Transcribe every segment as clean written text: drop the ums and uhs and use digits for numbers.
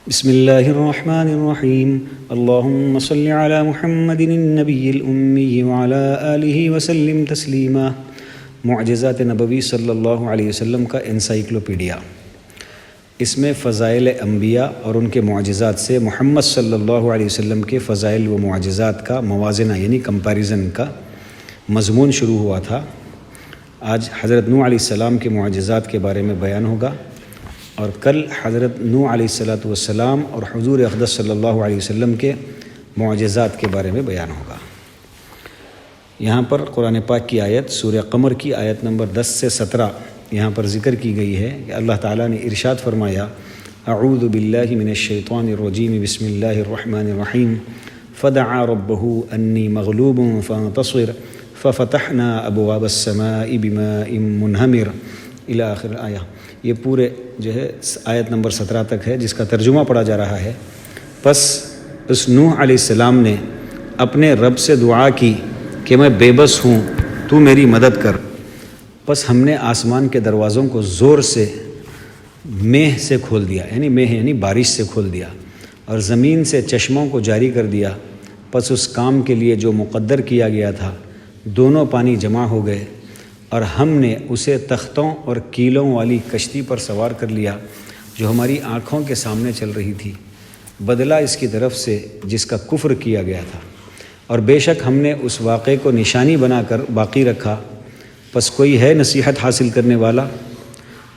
بسم اللہ الرحمن الرحیم اللہم صل علی محمد النبی الأمی وعلی آلہ وسلم تسلیما۔ معجزات نبوی صلی اللہ علیہ وسلم کا انسائکلوپیڈیا۔ اس میں فضائل انبیاء اور ان کے معجزات سے محمد صلی اللہ علیہ وسلم کے فضائل و معجزات کا موازنہ یعنی کمپیریزن کا مضمون شروع ہوا تھا۔ آج حضرت نوح علیہ السلام کے معجزات کے بارے میں بیان ہوگا، اور کل حضرت نوح علیہ السلام اور حضور اقدس صلی اللہ علیہ وسلم کے معجزات کے بارے میں بیان ہوگا۔ یہاں پر قرآن پاک کی آیت سورہ قمر کی آیت نمبر 10 سے 17 یہاں پر ذکر کی گئی ہے کہ اللہ تعالیٰ نے ارشاد فرمایا، اعوذ باللہ من الشیطان الرجیم بسم اللہ الرحمن الرحیم فدعا ربہ انی مغلوب فانتصر ففتحنا ابواب السماء بماء منہمر الی آخر آیہ۔ یہ پورے جو ہے آیت نمبر 17 تک ہے، جس کا ترجمہ پڑھا جا رہا ہے۔ پس اس نوح علیہ السلام نے اپنے رب سے دعا کی کہ میں بے بس ہوں، تو میری مدد کر۔ پس ہم نے آسمان کے دروازوں کو زور سے میہ سے کھول دیا، یعنی میہ یعنی بارش سے کھول دیا، اور زمین سے چشموں کو جاری کر دیا۔ پس اس کام کے لیے جو مقدر کیا گیا تھا دونوں پانی جمع ہو گئے، اور ہم نے اسے تختوں اور کیلوں والی کشتی پر سوار کر لیا جو ہماری آنکھوں کے سامنے چل رہی تھی، بدلہ اس کی طرف سے جس کا کفر کیا گیا تھا، اور بے شک ہم نے اس واقعے کو نشانی بنا کر باقی رکھا۔ پس کوئی ہے نصیحت حاصل کرنے والا؟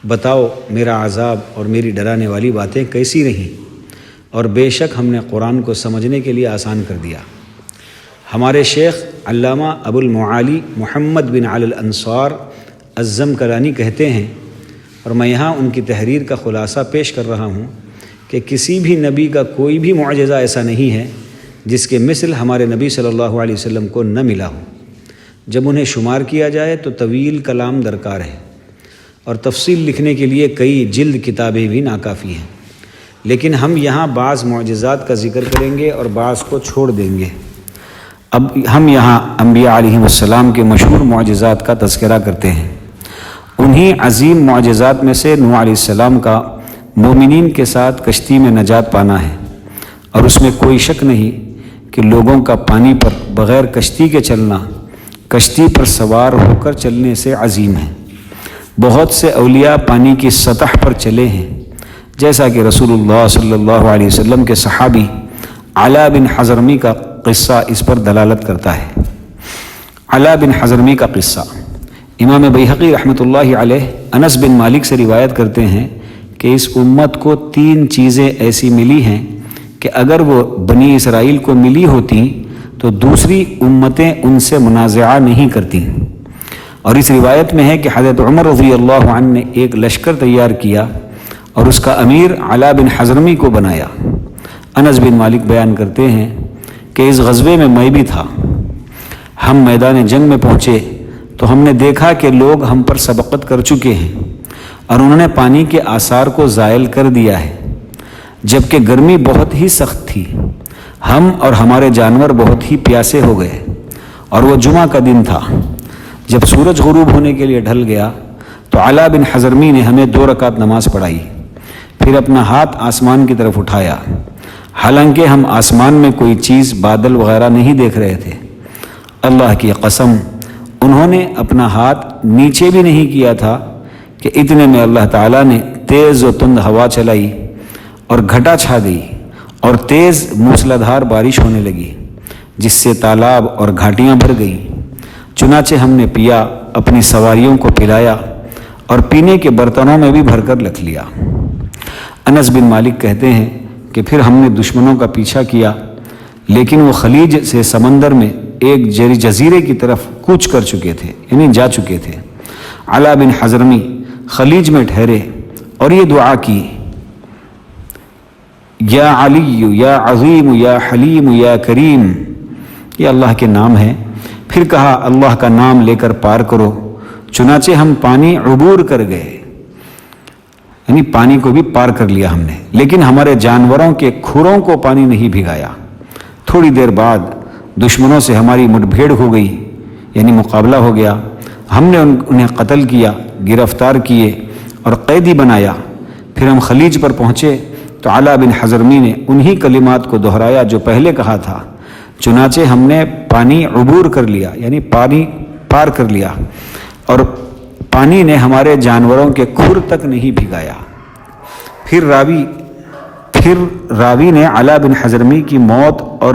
بتاؤ میرا عذاب اور میری ڈرانے والی باتیں کیسی رہیں، اور بے شک ہم نے قرآن کو سمجھنے کے لیے آسان کر دیا۔ ہمارے شیخ علامہ ابو المعالی محمد بن علی الانصار الزمکرانی کہتے ہیں، اور میں یہاں ان کی تحریر کا خلاصہ پیش کر رہا ہوں، کہ کسی بھی نبی کا کوئی بھی معجزہ ایسا نہیں ہے جس کے مثل ہمارے نبی صلی اللہ علیہ وسلم کو نہ ملا ہو۔ جب انہیں شمار کیا جائے تو طویل کلام درکار ہے، اور تفصیل لکھنے کے لیے کئی جلد کتابیں بھی ناکافی ہیں، لیکن ہم یہاں بعض معجزات کا ذکر کریں گے اور بعض کو چھوڑ دیں گے۔ اب ہم یہاں انبیاء علیہ السلام کے مشہور معجزات کا تذکرہ کرتے ہیں۔ انہی عظیم معجزات میں سے نوح علیہ السلام کا مومنین کے ساتھ کشتی میں نجات پانا ہے، اور اس میں کوئی شک نہیں کہ لوگوں کا پانی پر بغیر کشتی کے چلنا کشتی پر سوار ہو کر چلنے سے عظیم ہے۔ بہت سے اولیاء پانی کی سطح پر چلے ہیں، جیسا کہ رسول اللہ صلی اللہ علیہ وسلم کے صحابی علا بن حضرمی کا قصہ اس پر دلالت کرتا ہے۔ علا بن حضرمی کا قصہ امام بیہقی رحمۃ اللہ علیہ انس بن مالک سے روایت کرتے ہیں کہ اس امت کو 3 چیزیں ایسی ملی ہیں کہ اگر وہ بنی اسرائیل کو ملی ہوتی تو دوسری امتیں ان سے منازعہ نہیں کرتی۔ اور اس روایت میں ہے کہ حضرت عمر رضی اللہ عنہ نے ایک لشکر تیار کیا اور اس کا امیر علا بن حضرمی کو بنایا۔ انس بن مالک بیان کرتے ہیں کہ اس غزوے میں میں بھی تھا۔ ہم میدان جنگ میں پہنچے تو ہم نے دیکھا کہ لوگ ہم پر سبقت کر چکے ہیں، اور انہوں نے پانی کے آثار کو زائل کر دیا ہے، جبکہ گرمی بہت ہی سخت تھی۔ ہم اور ہمارے جانور بہت ہی پیاسے ہو گئے، اور وہ جمعہ کا دن تھا۔ جب سورج غروب ہونے کے لیے ڈھل گیا تو علا بن حضرمی نے ہمیں 2 رکعت نماز پڑھائی، پھر اپنا ہاتھ آسمان کی طرف اٹھایا، حالانکہ ہم آسمان میں کوئی چیز بادل وغیرہ نہیں دیکھ رہے تھے۔ اللہ کی قسم انہوں نے اپنا ہاتھ نیچے بھی نہیں کیا تھا کہ اتنے میں اللہ تعالیٰ نے تیز و تند ہوا چلائی اور گھٹا چھا گئی، اور تیز موسلادھار بارش ہونے لگی، جس سے تالاب اور گھاٹیاں بھر گئیں۔ چنانچہ ہم نے پیا، اپنی سواریوں کو پلایا، اور پینے کے برتنوں میں بھی بھر کر رکھ لیا۔ انس بن مالک کہتے ہیں کہ پھر ہم نے دشمنوں کا پیچھا کیا، لیکن وہ خلیج سے سمندر میں ایک جزیرے کی طرف کوچ کر چکے تھے، یعنی جا چکے تھے۔ علا بن حضرمی خلیج میں ٹھہرے اور یہ دعا کی، یا علی یا عظیم یا حلیم یا کریم، یہ اللہ کے نام ہیں۔ پھر کہا اللہ کا نام لے کر پار کرو۔ چنانچہ ہم پانی عبور کر گئے، یعنی پانی کو بھی پار کر لیا ہم نے، لیکن ہمارے جانوروں کے کھروں کو پانی نہیں بھگایا۔ تھوڑی دیر بعد دشمنوں سے ہماری مٹ بھیڑ ہو گئی، یعنی مقابلہ ہو گیا۔ ہم نے انہیں قتل کیا، گرفتار کیے اور قیدی بنایا۔ پھر ہم خلیج پر پہنچے تو علا بن حضرمی نے انہی کلمات کو دہرایا جو پہلے کہا تھا، چنانچہ ہم نے پانی عبور کر لیا، یعنی پانی پار کر لیا، اور پانی نے ہمارے جانوروں کے کھر تک نہیں بھگایا۔ پھر راوی نے علا بن حضرمی کی موت اور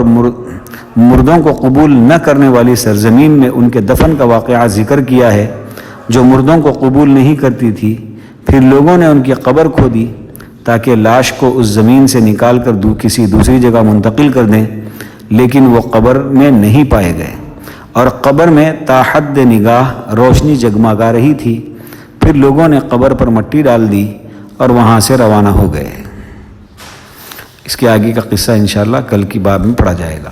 مردوں کو قبول نہ کرنے والی سرزمین میں ان کے دفن کا واقعہ ذکر کیا ہے، جو مردوں کو قبول نہیں کرتی تھی۔ پھر لوگوں نے ان کی قبر کھودی تاکہ لاش کو اس زمین سے نکال کر کسی دوسری جگہ منتقل کر دیں، لیکن وہ قبر میں نہیں پائے گئے، اور قبر میں تا حد نگاہ روشنی جگمگا رہی تھی۔ پھر لوگوں نے قبر پر مٹی ڈال دی اور وہاں سے روانہ ہو گئے۔ اس کے آگے کا قصہ انشاءاللہ کل کی باب میں پڑھا جائے گا۔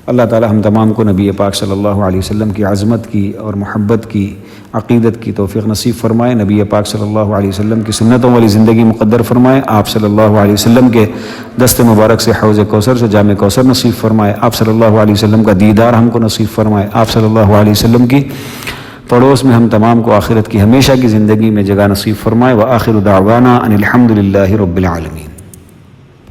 اللہ تعالی ہم تمام کو نبی پاک صلی اللہ علیہ وسلم کی عظمت کی اور محبت کی، عقیدت کی توفیق نصیب فرمائے۔ نبی پاک صلی اللہ علیہ وسلم کی سنتوں والی زندگی مقدر فرمائے۔ آپ صلی اللہ علیہ وسلم کے دست مبارک سے حوض کوثر سے جام کوثر نصیب فرمائے۔ آپ صلی اللہ علیہ وسلم کا دیدار ہم کو نصیب فرمائے۔ آپ صلی اللہ علیہ وسلم کی پڑوس میں ہم تمام کو آخرت کی ہمیشہ کی زندگی میں جگہ نصیب فرمائے۔ وآخر دعوانا ان الحمد للہ رب العالمین۔